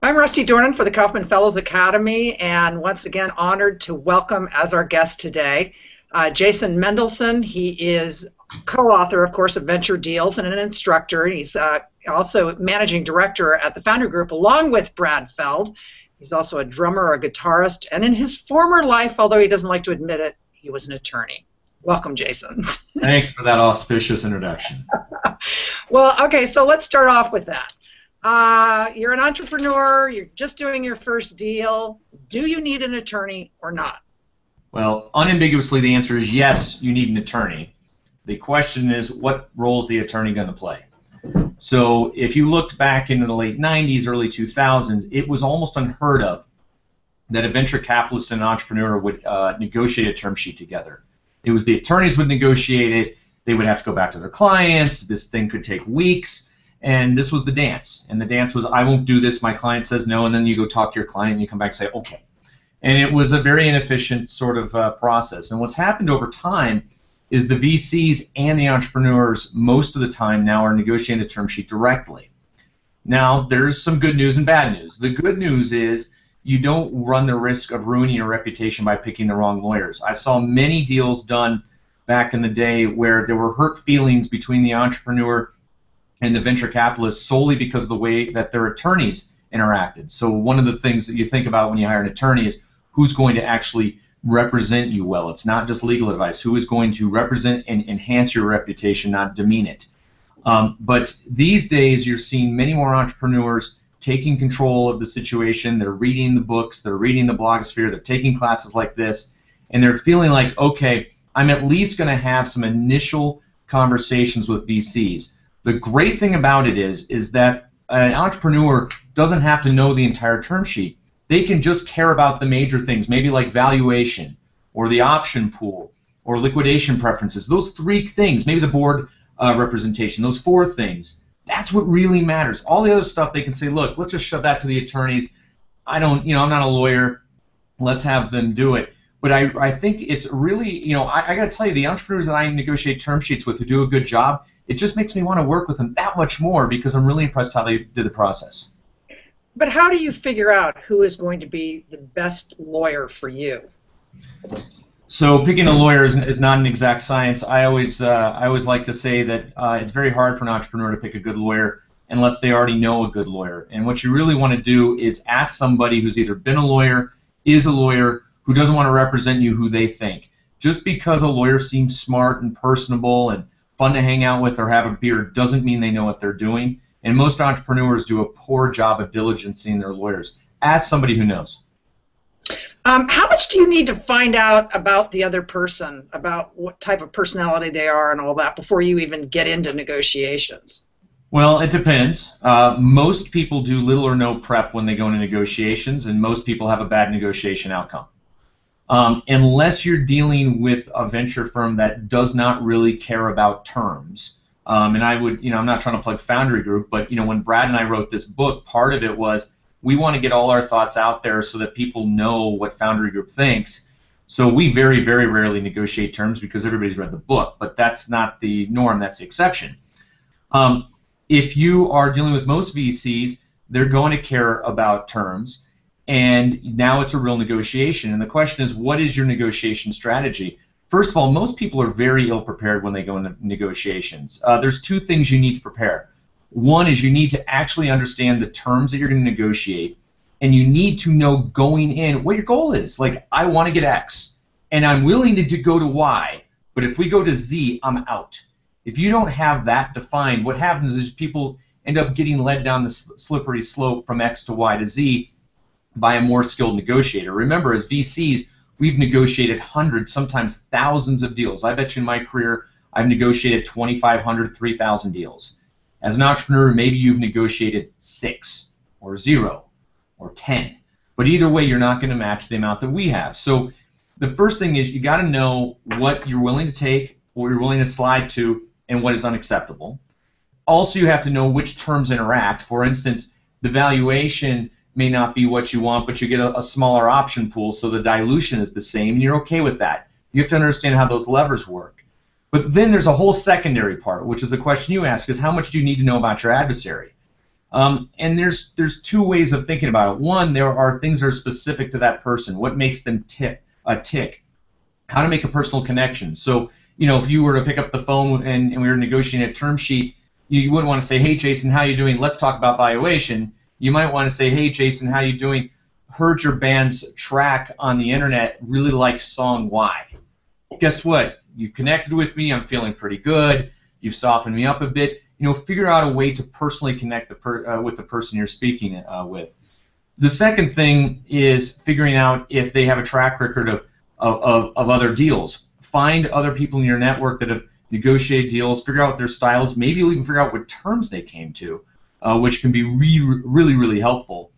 I'm Rusty Dornan for the Kaufman Fellows Academy, and once again honored to welcome as our guest today Jason Mendelson. He is co-author, of course, of Venture Deals and an instructor. He's also managing director at the Foundry Group along with Brad Feld. He's also a drummer, a guitarist, and in his former life, although he doesn't like to admit it, he was an attorney. Welcome, Jason. Thanks for that auspicious introduction. Well, okay, so let's start off with that. You're an entrepreneur, you're just doing your first deal. Do you need an attorney or not? Well, unambiguously, the answer is yes, you need an attorney. The question is, what role is the attorney going to play? So if you looked back into the late 90s, early 2000s, it was almost unheard of that a venture capitalist and an entrepreneur would negotiate a term sheet together. It was the attorneys would negotiate it, they would have to go back to their clients, this thing could take weeks, and this was the dance. And the dance was, I won't do this, my client says no, and then you go talk to your client and you come back and say, okay. And it was a very inefficient sort of process. And what's happened over time is the VCs and the entrepreneurs most of the time now are negotiating the term sheet directly. Now, there's some good news and bad news. The good news is you don't run the risk of ruining your reputation by picking the wrong lawyers. I saw many deals done back in the day where there were hurt feelings between the entrepreneur and the venture capitalist solely because of the way that their attorneys interacted. So one of the things that you think about when you hire an attorney is who's going to actually represent you well. It's not just legal advice. Who is going to represent and enhance your reputation, not demean it. But these days you're seeing many more entrepreneurs taking control of the situation. They're reading the books, they're reading the blogosphere, they're taking classes like this, and they're feeling like, okay, I'm at least going to have some initial conversations with VCs. The great thing about it is that an entrepreneur doesn't have to know the entire term sheet. They can just care about the major things, maybe like valuation or the option pool or liquidation preferences. Those three things, maybe the board representation, those four things, that's what really matters. All the other stuff they can say, look, let's just shove that to the attorneys. I'm not a lawyer. Let's have them do it. But I think it's really, I got to tell you, the entrepreneurs that I negotiate term sheets with who do a good job, it just makes me want to work with them that much more because I'm really impressed how they did the process. But how do you figure out who is going to be the best lawyer for you? So picking a lawyer is not an exact science. I always like to say that it's very hard for an entrepreneur to pick a good lawyer unless they already know a good lawyer. And what you really want to do is ask somebody who's either been a lawyer, is a lawyer, who doesn't want to represent you who they think. Just because a lawyer seems smart and personable and fun to hang out with or have a beer doesn't mean they know what they're doing. And most entrepreneurs do a poor job of diligencing their lawyers. Ask somebody who knows. How much do you need to find out about the other person, about what type of personality they are and all that before you even get into negotiations? Well, it depends. Most people do little or no prep when they go into negotiations, and most people have a bad negotiation outcome. Unless you're dealing with a venture firm that does not really care about terms. And I would, I'm not trying to plug Foundry Group, but when Brad and I wrote this book, part of it was we want to get all our thoughts out there so that people know what Foundry Group thinks. So we very, very rarely negotiate terms because everybody's read the book, but that's not the norm, that's the exception. If you are dealing with most VCs, they're going to care about terms, and now it's a real negotiation. And the question is, what is your negotiation strategy? First of all, most people are very ill-prepared when they go into negotiations. There's two things you need to prepare. One is you need to actually understand the terms that you're going to negotiate, and you need to know going in what your goal is. Like, I want to get X, and I'm willing to go to Y, but if we go to Z, I'm out. If you don't have that defined, what happens is people end up getting led down the slippery slope from X to Y to Z by a more skilled negotiator. Remember, as VCs, we've negotiated hundreds, sometimes thousands of deals. I bet you in my career I've negotiated 2,500, 3,000 deals. As an entrepreneur, maybe you've negotiated 6 or 0 or 10. But either way, you're not going to match the amount that we have. So the first thing is you got to know what you're willing to take, what you're willing to slide to, and what is unacceptable. Also, you have to know which terms interact. For instance, the valuation may not be what you want, but you get a smaller option pool, so the dilution is the same, and you're okay with that. You have to understand how those levers work. But then there's a whole secondary part, which is the question you ask, is how much do you need to know about your adversary? And there's two ways of thinking about it. One, there are things that are specific to that person. What makes them tick? How to make a personal connection. So, if you were to pick up the phone and we were negotiating a term sheet, you wouldn't want to say, hey, Jason, how you doing? Let's talk about valuation. You might want to say, hey, Jason, how you doing? Heard your band's track on the internet, really liked song Y. Guess what? You've connected with me. I'm feeling pretty good. You've softened me up a bit. Figure out a way to personally connect with the person you're speaking with. The second thing is figuring out if they have a track record of other deals. Find other people in your network that have negotiated deals. Figure out their styles. Maybe you'll even figure out what terms they came to, which can be really, really helpful.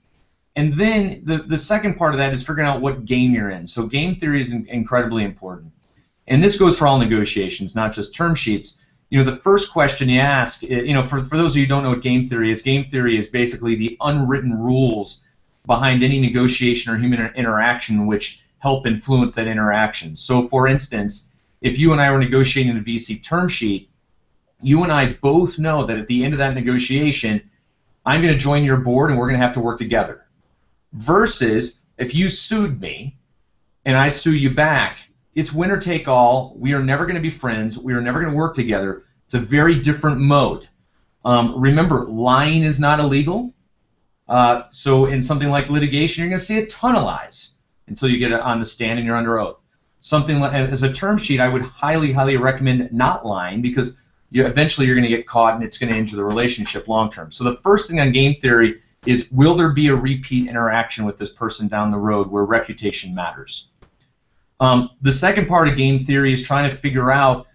And then the second part of that is figuring out what game you're in. So game theory is incredibly important. And this goes for all negotiations, not just term sheets. The first question you ask, for those of you who don't know what game theory is basically the unwritten rules behind any negotiation or human interaction which help influence that interaction. So for instance, if you and I were negotiating a VC term sheet, you and I both know that at the end of that negotiation, I'm going to join your board and we're going to have to work together. Versus if you sued me and I sue you back, it's winner take all. We are never going to be friends. We are never going to work together. It's a very different mode. Remember, lying is not illegal. So in something like litigation, you're going to see a ton of lies until you get on the stand and you're under oath. Something like, as a term sheet, I would highly, highly recommend not lying because eventually you're going to get caught and it's going to injure the relationship long term. So the first thing on game theory is, will there be a repeat interaction with this person down the road where reputation matters? The second part of game theory is trying to figure out,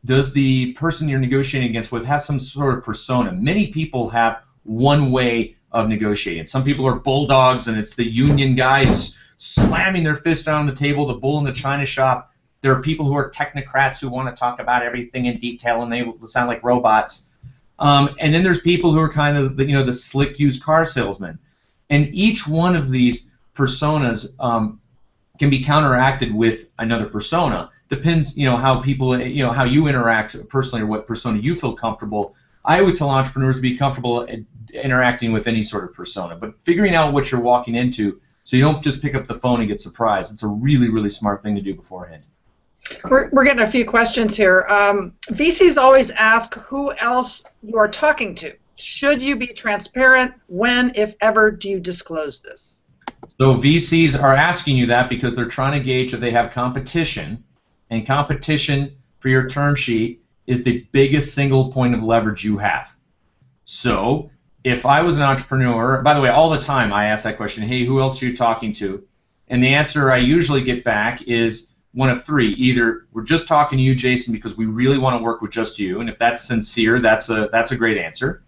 does the person you're negotiating against with have some sort of persona? Many people have one way of negotiating. Some people are bulldogs and it's the union guys slamming their fist down on the table, the bull in the china shop. There are people who are technocrats who want to talk about everything in detail and they sound like robots. And then there's people who are kind of the slick used car salesman. And each one of these personas can be counteracted with another persona. Depends, how people, how you interact personally or what persona you feel comfortable. I always tell entrepreneurs to be comfortable interacting with any sort of persona, but figuring out what you're walking into so you don't just pick up the phone and get surprised. It's a really, really smart thing to do beforehand. We're getting a few questions here. VCs always ask who else you are talking to. Should you be transparent? When, if ever, do you disclose this? So VCs are asking you that because they're trying to gauge if they have competition, and competition for your term sheet is the biggest single point of leverage you have. So if I was an entrepreneur, by the way, all the time I ask that question, hey, who else are you talking to? And the answer I usually get back is one of three. Either we're just talking to you, Jason, because we really want to work with just you, and if that's sincere, that's a great answer.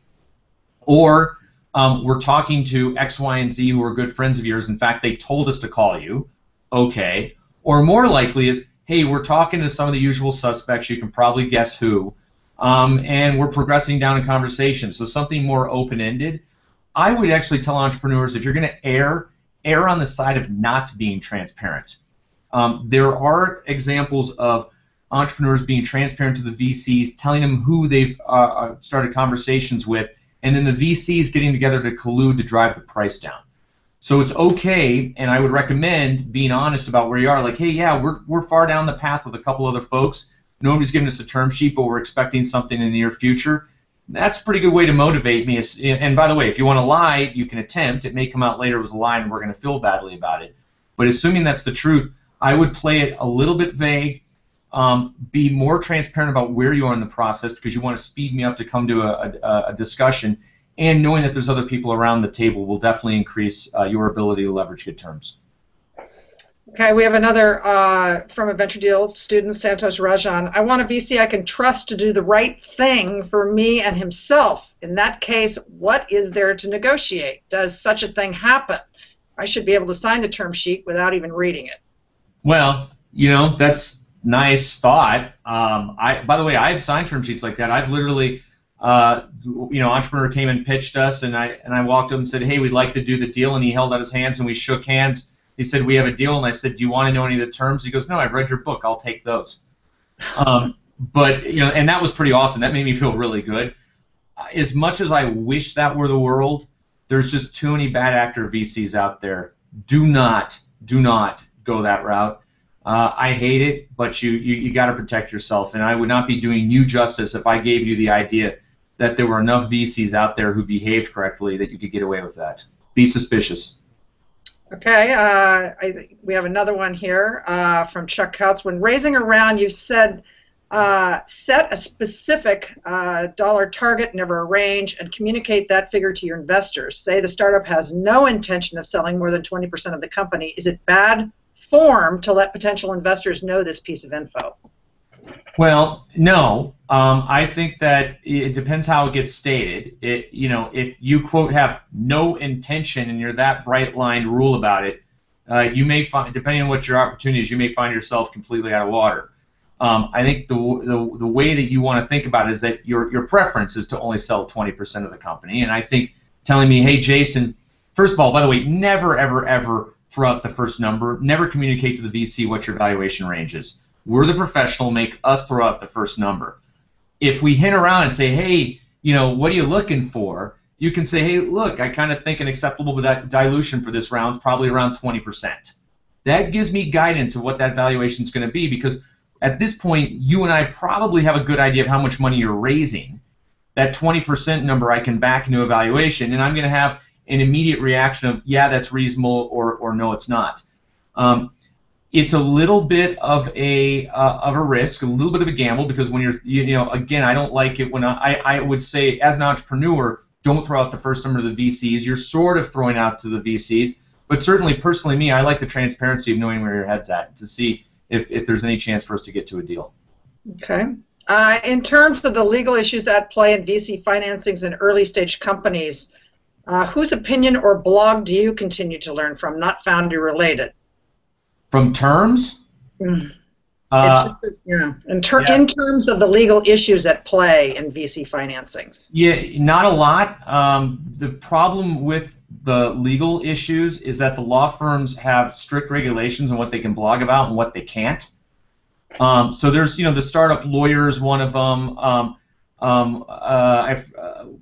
Or we're talking to X, Y, and Z who are good friends of yours. In fact, they told us to call you. Okay. Or more likely is, hey, we're talking to some of the usual suspects. You can probably guess who. And we're progressing down a conversation. So something more open-ended. I would actually tell entrepreneurs, if you're going to err on the side of not being transparent. There are examples of entrepreneurs being transparent to the VCs, telling them who they've started conversations with, and then the VCs getting together to collude to drive the price down. So it's okay, and I would recommend being honest about where you are. Like, hey, yeah, we're far down the path with a couple other folks. Nobody's giving us a term sheet, but we're expecting something in the near future. That's a pretty good way to motivate me. And by the way, if you want to lie, you can attempt. It may come out later it was a lie, and we're going to feel badly about it. But assuming that's the truth, I would play it a little bit vague. Be more transparent about where you are in the process because you want to speed me up to come to a discussion. And knowing that there's other people around the table will definitely increase your ability to leverage good terms. Okay, we have another from a venture deal student, Santosh Rajan. I want a VC I can trust to do the right thing for me and himself. In that case, what is there to negotiate? Does such a thing happen? I should be able to sign the term sheet without even reading it. Well, that's nice thought. By the way, I've signed term sheets like that. I've literally, entrepreneur came and pitched us, and I walked up and said, hey, we'd like to do the deal, and he held out his hands, and we shook hands. He said, we have a deal, and I said, do you want to know any of the terms? He goes, no, I've read your book. I'll take those. But and that was pretty awesome. That made me feel really good. as much as I wish that were the world, there's just too many bad actor VCs out there. Do not go that route. I hate it, but you got to protect yourself, and I would not be doing you justice if I gave you the idea that there were enough VCs out there who behaved correctly that you could get away with that. Be suspicious. Okay, we have another one here from Chuck Couts. When raising a round, you said set a specific dollar target, never a range, and communicate that figure to your investors. Say the startup has no intention of selling more than 20% of the company. Is it bad form to let potential investors know this piece of info? Well, no. I think that it depends how it gets stated. If you, quote, have no intention and you're that bright-lined rule about it, you may find, depending on what your opportunity is, you may find yourself completely out of water. I think the way that you want to think about it is that your preference is to only sell 20% of the company. And I think telling me, hey, Jason, first of all, by the way, never, ever, ever throw out the first number. Never communicate to the VC what your valuation range is. We're the professional, make us throw out the first number. If we hint around and say, hey, what are you looking for? You can say, hey, look, I kind of think an acceptable dilution for this round is probably around 20%. That gives me guidance of what that valuation is going to be, because at this point, you and I probably have a good idea of how much money you're raising. That 20% number I can back into a valuation, and I'm going to have an immediate reaction of, yeah, that's reasonable, or no, it's not. It's a little bit of a risk, a little bit of a gamble, because when you're, again, I don't like it when I would say, as an entrepreneur, don't throw out the first number to the VCs. You're sort of throwing out to the VCs, but certainly, personally, me, I like the transparency of knowing where your head's at to see if there's any chance for us to get to a deal. Okay. In terms of the legal issues at play in VC financings in early-stage companies, whose opinion or blog do you continue to learn from, not Foundry related? From terms? In terms of the legal issues at play in VC financings. Yeah, not a lot. The problem with the legal issues is that the law firms have strict regulations on what they can blog about and what they can't. So there's, the startup lawyer is one of them.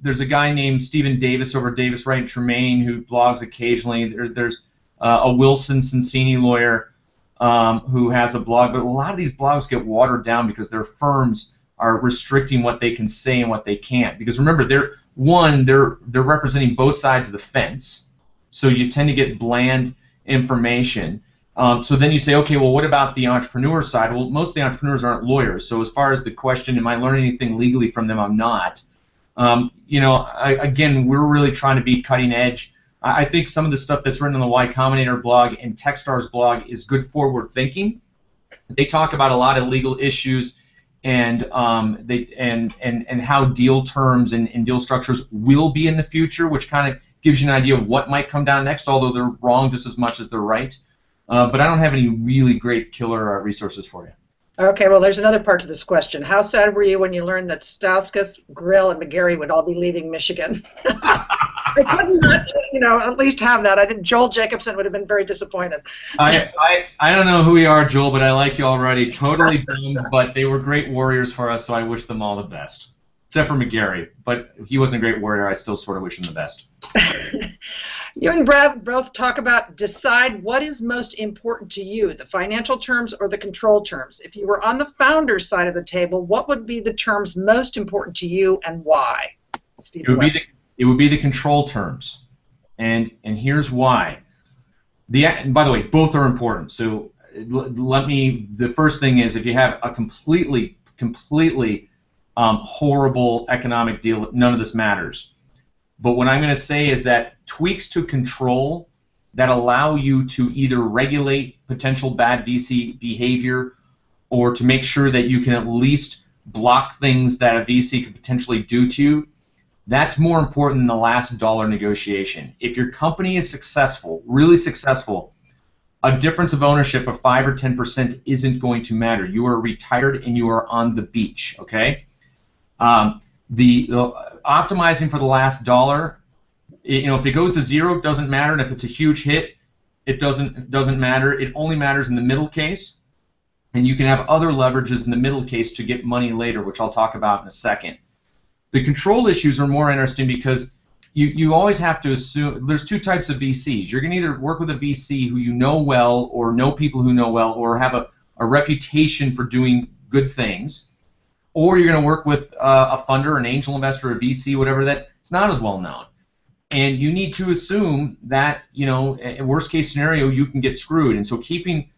There's a guy named Stephen Davis over Davis Wright Tremaine who blogs occasionally. There's a Wilson Cincini lawyer who has a blog, but a lot of these blogs get watered down because their firms are restricting what they can say and what they can't. Because remember, they're representing both sides of the fence, so you tend to get bland information. So then you say, okay, well, what about the entrepreneur side? Well, most of the entrepreneurs aren't lawyers, so as far as the question, am I learning anything legally from them, I'm not. Again, we're really trying to be cutting edge. I think some of the stuff that's written on the Y Combinator blog and Techstars blog is good forward thinking. They talk about a lot of legal issues and how deal terms and deal structures will be in the future, which kind of gives you an idea of what might come down next, although they're wrong just as much as they're right. But I don't have any really great killer resources for you. Okay, well, there's another part to this question. How sad were you when you learned that Stauskas, Grill, and McGarry would all be leaving Michigan? I couldn't not, at least have that. I think Joel Jacobson would have been very disappointed. I don't know who you are, Joel, but I like you already. Totally bummed, but they were great warriors for us, so I wish them all the best. Except for McGarry, but if he wasn't a great warrior, I still sort of wish him the best. You and Brad both talk about decide what is most important to you, the financial terms or the control terms. If you were on the founder's side of the table, what would be the terms most important to you and why? Steve, it would be the control terms, and here's why. And by the way, both are important. So the first thing is, if you have a completely horrible economic deal, none of this matters. But what I'm going to say is that tweaks to control that allow you to either regulate potential bad VC behavior or to make sure that you can at least block things that a VC could potentially do to you, that's more important than the last dollar negotiation. If your company is successful, really successful, a difference of ownership of 5 or 10% isn't going to matter. You are retired and you are on the beach, okay? The optimizing for the last dollar, if it goes to zero, it doesn't matter, and if it's a huge hit, it doesn't matter. It only matters in the middle case, and you can have other leverages in the middle case to get money later, which I'll talk about in a second. The control issues are more interesting because you always have to assume there's two types of VCs. You're going to either work with a VC who you know well or know people who know well or have a reputation for doing good things, or you're going to work with a funder, an angel investor, a VC, whatever, that it's not as well known. And you need to assume that, worst case scenario, you can get screwed. And so keeping,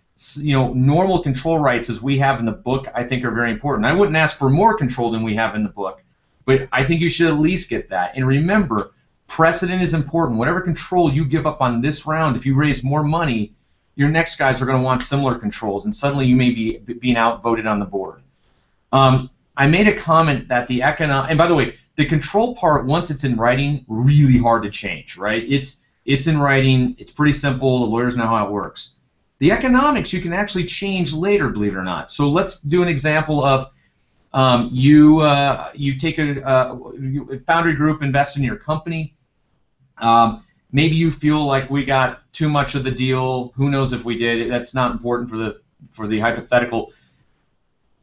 normal control rights as we have in the book, I think are very important. I wouldn't ask for more control than we have in the book, but I think you should at least get that. And remember, precedent is important. Whatever control you give up on this round, if you raise more money, your next guys are going to want similar controls, and suddenly you may be being outvoted on the board. I made a comment that the economic, and by the way, the control part, once it's in writing, really hard to change, right? It's in writing, it's pretty simple, the lawyers know how it works. The economics you can actually change later, believe it or not. So let's do an example of you take a Foundry Group, invest in your company. Maybe you feel like we got too much of the deal. Who knows if we did? That's not important for the hypothetical.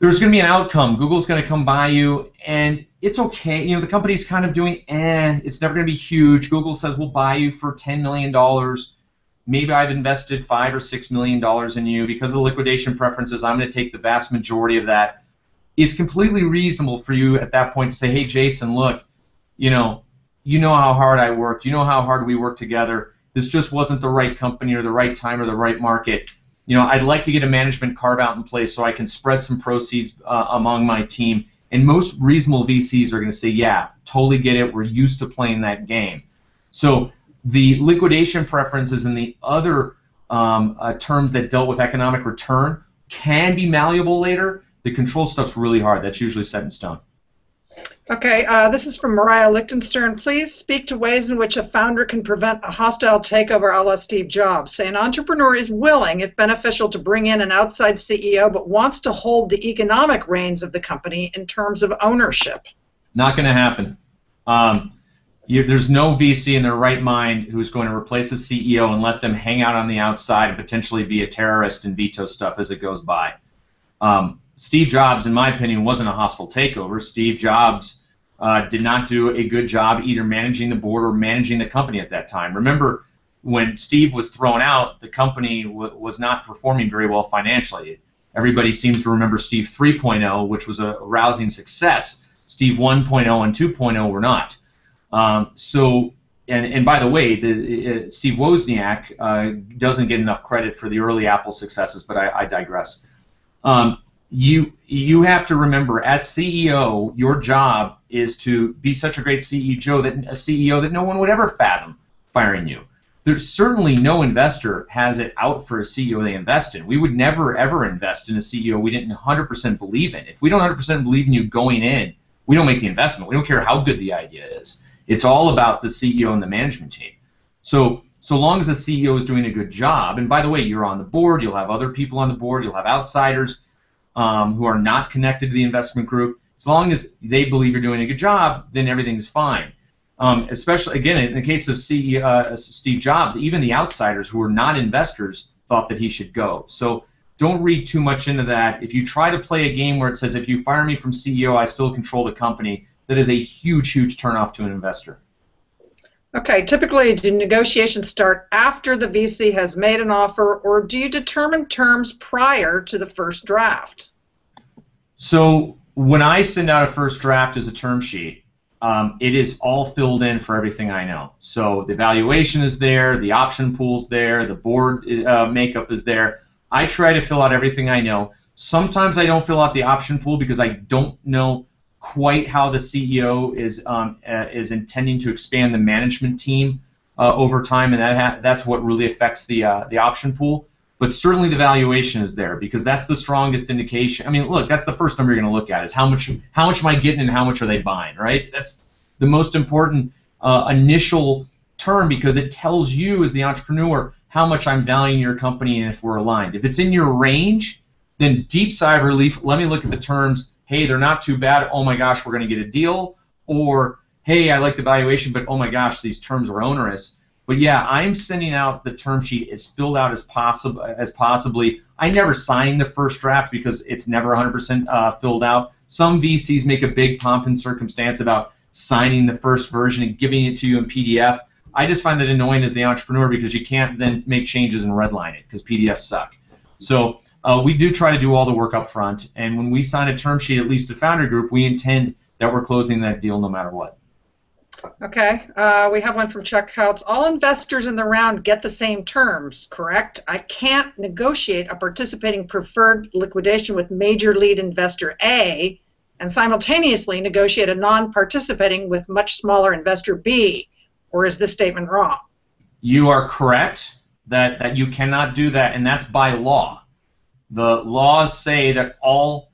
There's going to be an outcome. Google's going to come by you, and it's okay. The company's kind of doing, it's never going to be huge. Google says we'll buy you for $10 million. Maybe I've invested $5 or $6 million in you. Because of liquidation preferences, I'm going to take the vast majority of that. It's completely reasonable for you at that point to say, hey, Jason, look, you know how hard I worked. You know how hard we worked together. This just wasn't the right company or the right time or the right market. I'd like to get a management carve-out in place so I can spread some proceeds among my team. And most reasonable VCs are going to say, yeah, totally get it. We're used to playing that game. So the liquidation preferences and the other terms that dealt with economic return can be malleable later. The control stuff's really hard. That's usually set in stone. Okay, this is from Mariah Lichtenstern. Please speak to ways in which a founder can prevent a hostile takeover a la Steve Jobs. Say an entrepreneur is willing, if beneficial, to bring in an outside CEO, but wants to hold the economic reins of the company in terms of ownership. Not going to happen. There's no VC in their right mind who's going to replace a CEO and let them hang out on the outside and potentially be a terrorist and veto stuff as it goes by. Steve Jobs, in my opinion, wasn't a hostile takeover. Steve Jobs did not do a good job either managing the board or managing the company at that time. Remember, when Steve was thrown out, the company was not performing very well financially. Everybody seems to remember Steve 3.0, which was a rousing success. Steve 1.0 and 2.0 were not. And by the way, Steve Wozniak doesn't get enough credit for the early Apple successes, but I digress. You have to remember, as CEO, your job is to be such a great CEO that no one would ever fathom firing you. There's certainly no investor has it out for a CEO they invest in. We would never, ever invest in a CEO we didn't 100% believe in. If we don't 100% believe in you going in, we don't make the investment. We don't care how good the idea is. It's all about the CEO and the management team. So long as the CEO is doing a good job, and by the way, you're on the board, you'll have other people on the board, you'll have outsiders who are not connected to the investment group. As long as they believe you're doing a good job, then everything's fine. Especially, again, in the case of Steve Jobs, even the outsiders who were not investors thought that he should go. So don't read too much into that. If you try to play a game where it says, if you fire me from CEO, I still control the company, that is a huge, huge turnoff to an investor. Okay, typically do negotiations start after the VC has made an offer, or do you determine terms prior to the first draft? So when I send out a first draft as a term sheet, it is all filled in for everything I know. So the valuation is there, the option pool's there, the board makeup is there. I try to fill out everything I know. Sometimes I don't fill out the option pool because I don't know quite how the CEO is intending to expand the management team over time, and that's what really affects the option pool. But certainly the valuation is there because that's the strongest indication. I mean, look, that's the first number you're going to look at is how much am I getting and how much are they buying, right? That's the most important initial term because it tells you as the entrepreneur how much I'm valuing your company and if we're aligned. If it's in your range, then deep sigh of relief. Let me look at the terms. Hey, they're not too bad. Oh my gosh, we're going to get a deal. Or hey, I like the valuation, but oh my gosh, these terms are onerous. But yeah, I'm sending out the term sheet as filled out as possibly. I never sign the first draft because it's never 100% filled out. Some VCs make a big pomp and circumstance about signing the first version and giving it to you in PDF. I just find that annoying as the entrepreneur because you can't then make changes and redline it because PDFs suck. So we do try to do all the work up front, and when we sign a term sheet, at least at Foundry Group, we intend that we're closing that deal no matter what. Okay, we have one from Chuck Couts. All investors in the round get the same terms, correct? I can't negotiate a participating preferred liquidation with major lead investor A and simultaneously negotiate a non-participating with much smaller investor B, or is this statement wrong? You are correct that you cannot do that, and that's by law. The laws say that all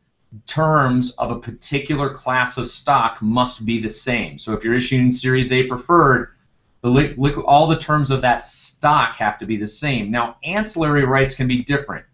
terms of a particular class of stock must be the same. So if you're issuing Series A preferred, all the terms of that stock have to be the same. Now, ancillary rights can be different.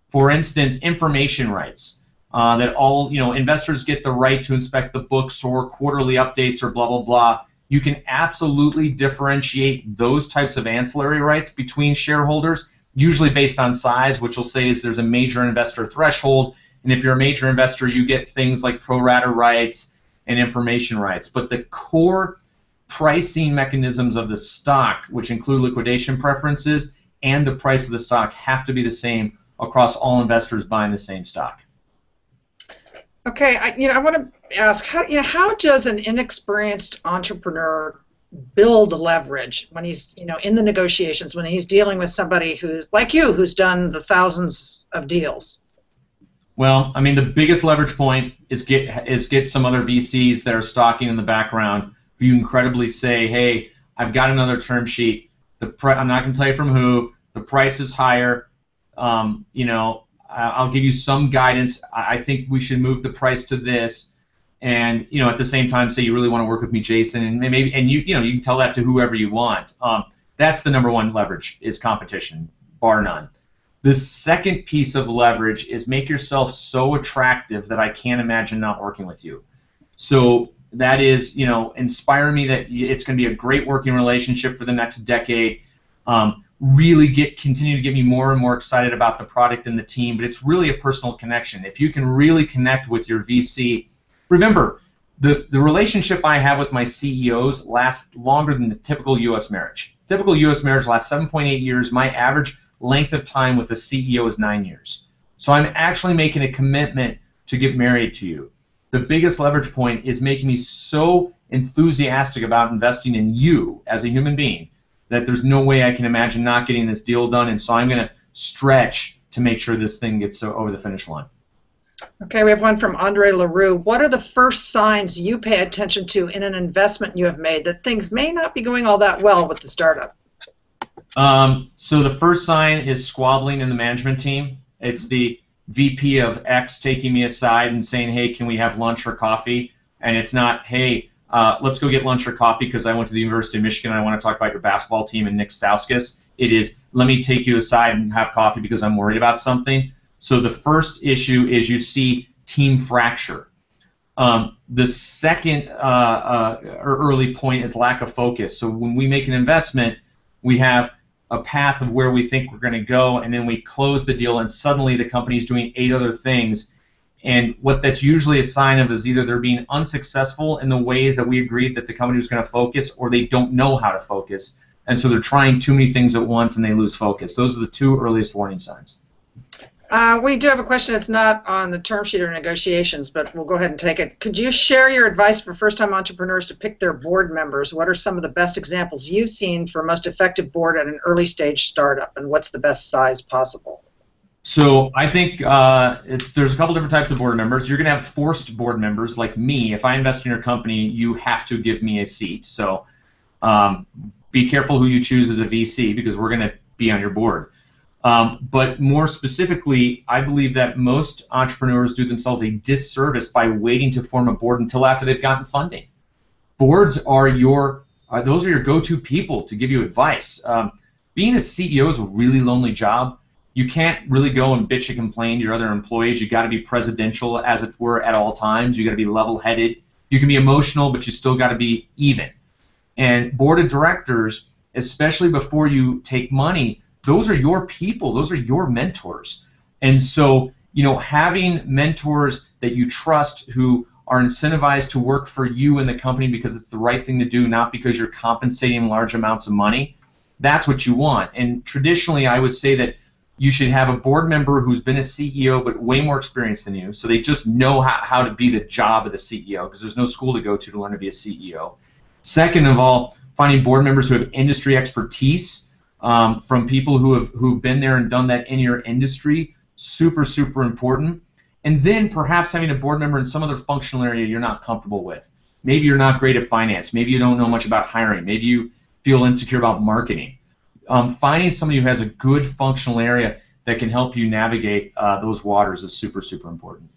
For instance, information rights. That all investors get the right to inspect the books or quarterly updates or blah, blah, blah. You can absolutely differentiate those types of ancillary rights between shareholders, usually based on size, which will say is there's a major investor threshold. And if you're a major investor, you get things like pro rata rights and information rights. But the core pricing mechanisms of the stock, which include liquidation preferences and the price of the stock, have to be the same across all investors buying the same stock. Okay, I want to ask, how does an inexperienced entrepreneur build leverage when he's in the negotiations, when he's dealing with somebody who's like you, who's done the thousands of deals? Well, I mean, the biggest leverage point is get some other VCs that are stalking in the background who you incredibly say, hey, I've got another term sheet. I'm not going to tell you from who. The price is higher. I'll give you some guidance. I think we should move the price to this, and at the same time say you really want to work with me, Jason, and maybe you can tell that to whoever you want. That's the number one leverage is competition, bar none. The second piece of leverage is make yourself so attractive that I can't imagine not working with you. So that is, inspire me that it's going to be a great working relationship for the next decade. Really continue to get me more and more excited about the product and the team, but it's really a personal connection. If you can really connect with your VC, remember, the relationship I have with my CEOs lasts longer than the typical U.S. marriage. Typical U.S. marriage lasts 7.8 years. My average length of time with a CEO is 9 years. So I'm actually making a commitment to get married to you. The biggest leverage point is making me so enthusiastic about investing in you as a human being that there's no way I can imagine not getting this deal done, and so I'm going to stretch to make sure this thing gets over the finish line. Okay, we have one from Andre LaRue. What are the first signs you pay attention to in an investment you have made that things may not be going all that well with the startup? So the first sign is squabbling in the management team. It's the VP of X taking me aside and saying, hey, can we have lunch or coffee? And it's not, hey, let's go get lunch or coffee because I went to the University of Michigan and I want to talk about your basketball team and Nick Stauskas. It is, let me take you aside and have coffee because I'm worried about something. So the first issue is you see team fracture. The second early point is lack of focus. So when we make an investment, we have a path of where we think we're going to go, and then we close the deal, and suddenly the company's doing 8 other things. And what that's usually a sign of is either they're being unsuccessful in the ways that we agreed that the company was going to focus, or they don't know how to focus. And so they're trying too many things at once and they lose focus. Those are the 2 earliest warning signs. We do have a question. It's not on the term sheet or negotiations, but we'll go ahead and take it. Could you share your advice for first-time entrepreneurs to pick their board members? What are some of the best examples you've seen for most effective board at an early-stage startup, and what's the best size possible? So I think there's a couple different types of board members. You're going to have forced board members like me. If I invest in your company, you have to give me a seat. So be careful who you choose as a VC because we're going to be on your board. But more specifically, I believe that most entrepreneurs do themselves a disservice by waiting to form a board until after they've gotten funding. Boards are those are your go-to people to give you advice. Being a CEO is a really lonely job. You can't really go and bitch and complain to your other employees. You got to be presidential, as it were, at all times. You got to be level-headed. You can be emotional, but you still got to be even. And board of directors, especially before you take money, those are your people. Those are your mentors. And so, having mentors that you trust who are incentivized to work for you in the company because it's the right thing to do, not because you're compensating large amounts of money, that's what you want. And traditionally, I would say that you should have a board member who's been a CEO but way more experienced than you, so they just know how to be the job of the CEO, because there's no school to go to learn to be a CEO. Second of all, finding board members who have industry expertise from people who've been there and done that in your industry, super, super important. And then perhaps having a board member in some other functional area you're not comfortable with. Maybe you're not great at finance. Maybe you don't know much about hiring. Maybe you feel insecure about marketing. Finding somebody who has a good functional area that can help you navigate those waters is super, super important.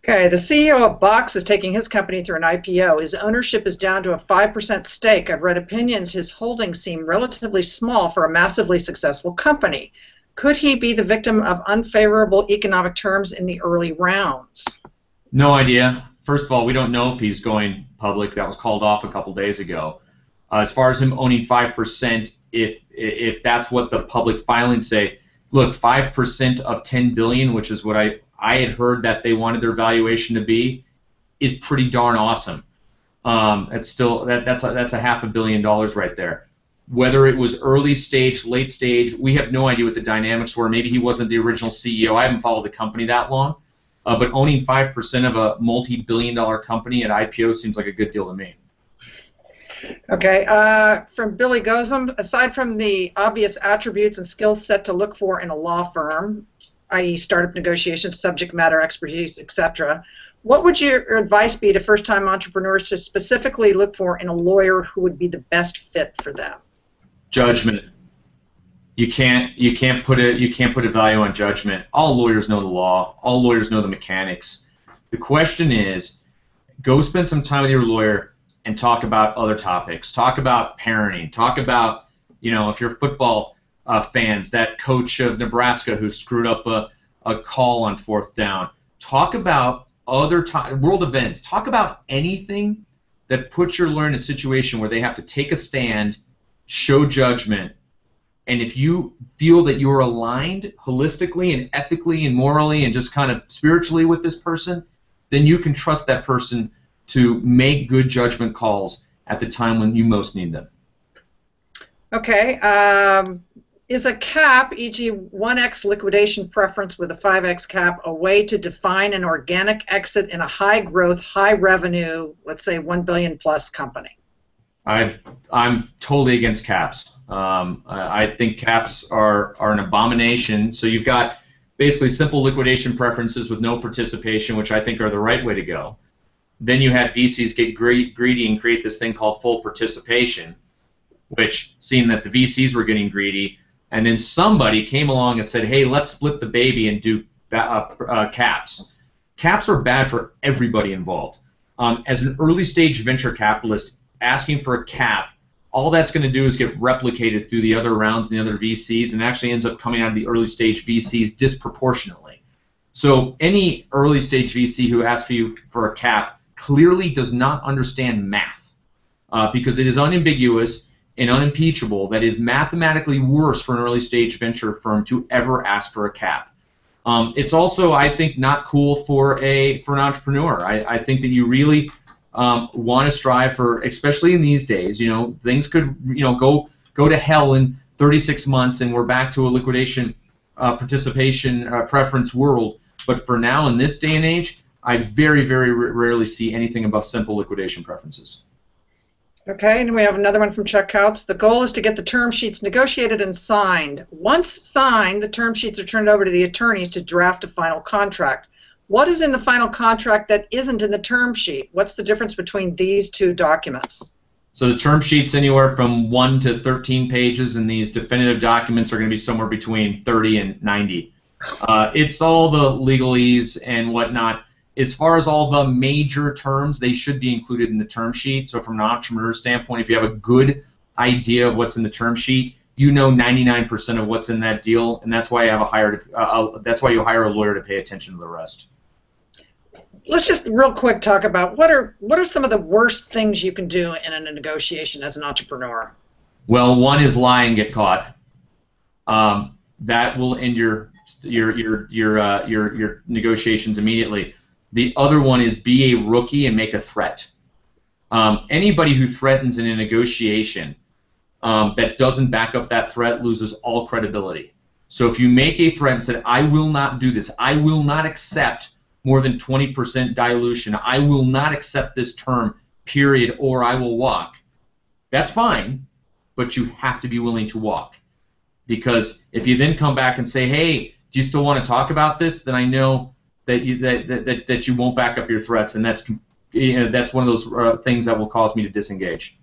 Okay, the CEO of Box is taking his company through an IPO. His ownership is down to a 5% stake. I've read opinions his holdings seem relatively small for a massively successful company. Could he be the victim of unfavorable economic terms in the early rounds? No idea. First of all, we don't know if he's going public. That was called off a couple days ago. As far as him owning 5%, if that's what the public filings say, look, 5% of $10 billion, which is what I had heard that they wanted their valuation to be, is pretty darn awesome. It's still that's a $500 million right there. Whether it was early stage, late stage, we have no idea what the dynamics were. Maybe he wasn't the original CEO. I haven't followed the company that long, but owning 5% of a multi-billion-dollar company at IPO seems like a good deal to me. Okay, from Billy Gozum, aside from the obvious attributes and skill set to look for in a law firm, i.e. startup negotiations, subject matter expertise, etc., what would your advice be to first-time entrepreneurs to specifically look for in a lawyer who would be the best fit for them? Judgment. You can't put a value on judgment. All lawyers know the law. All lawyers know the mechanics. The question is, go spend some time with your lawyer and talk about other topics. Talk about parenting. Talk about, if you're football fans, that coach of Nebraska who screwed up a call on 4th down. Talk about other world events. Talk about anything that puts your lawyer in a situation where they have to take a stand, show judgment, and if you feel that you're aligned holistically and ethically and morally and just kind of spiritually with this person, then you can trust that person to make good judgment calls at the time when you most need them. Okay. Is a cap, e.g. 1x liquidation preference with a 5x cap, a way to define an organic exit in a high-growth, high-revenue, let's say $1 billion plus company? I'm totally against caps. I think caps are an abomination. So you've got basically simple liquidation preferences with no participation, which I think are the right way to go. Then you had VCs get greedy and create this thing called full participation, which seemed that the VCs were getting greedy, and then somebody came along and said, hey, let's split the baby and do caps. Caps are bad for everybody involved. As an early stage venture capitalist, asking for a cap, all that's going to do is get replicated through the other rounds and the other VCs, and actually ends up coming out of the early stage VCs disproportionately. So any early stage VC who asks you for a cap clearly does not understand math, because it is unambiguous and unimpeachable that it is mathematically worse for an early stage venture firm to ever ask for a cap. It's also, I think, not cool for an entrepreneur. I think that you really want to strive for, especially in these days, things could go to hell in 36 months and we're back to a liquidation participation preference world. But for now, in this day and age, I very, very rarely see anything above simple liquidation preferences. Okay, and we have another one from Chuck Couts. The goal is to get the term sheets negotiated and signed. Once signed, the term sheets are turned over to the attorneys to draft a final contract. What is in the final contract that isn't in the term sheet? What's the difference between these two documents? So the term sheet's anywhere from 1 to 13 pages, and these definitive documents are going to be somewhere between 30 and 90. It's all the legalese and whatnot. As far as all the major terms, they should be included in the term sheet. So from an entrepreneur standpoint, if you have a good idea of what's in the term sheet, you know 99% of what's in that deal, and that's why you have that's why you hire a lawyer to pay attention to the rest. Let's just real quick talk about what are some of the worst things you can do in a negotiation as an entrepreneur? Well, one is lie and get caught. That will end your negotiations immediately. The other one is be a rookie and make a threat. Anybody who threatens in a negotiation that doesn't back up that threat loses all credibility. So if you make a threat and said, I will not do this, I will not accept more than 20% dilution, I will not accept this term, period, or I will walk, that's fine, but you have to be willing to walk. Because if you then come back and say, hey, do you still want to talk about this, then I know that you won't back up your threats, and that's one of those things that will cause me to disengage.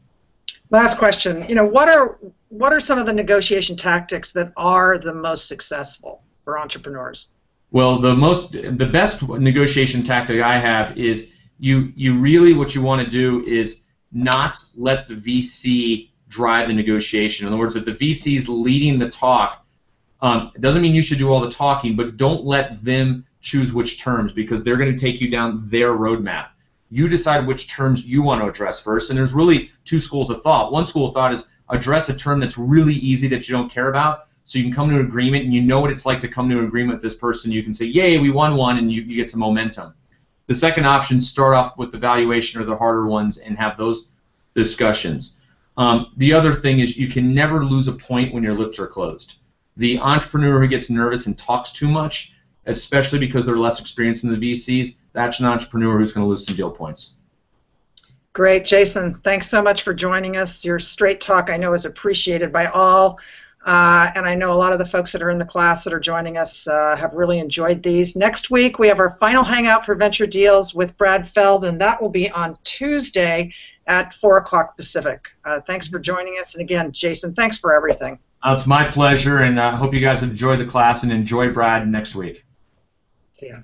Last question. What are some of the negotiation tactics that are the most successful for entrepreneurs? Well, the best negotiation tactic I have is you really what you want to do is not let the VC drive the negotiation. In other words, if the VC is leading the talk, it doesn't mean you should do all the talking, but don't let them choose which terms, because they're going to take you down their roadmap. You decide which terms you want to address first, and there's really two schools of thought. One school of thought is address a term that's really easy that you don't care about, so you can come to an agreement, and you know what it's like to come to an agreement with this person. You can say, yay, we won one, and you get some momentum. The second option, start off with the valuation or the harder ones and have those discussions. The other thing is you can never lose a point when your lips are closed. The entrepreneur who gets nervous and talks too much, especially because they're less experienced than the VCs, that's an entrepreneur who's going to lose some deal points. Great, Jason. Thanks so much for joining us. Your straight talk, I know, is appreciated by all, and I know a lot of the folks that are in the class that are joining us have really enjoyed these. Next week, we have our final hangout for Venture Deals with Brad Feld, and that will be on Tuesday at 4 o'clock Pacific. Thanks for joining us, and again, Jason, thanks for everything. It's my pleasure, and I hope you guys enjoy the class and enjoy Brad next week. See ya.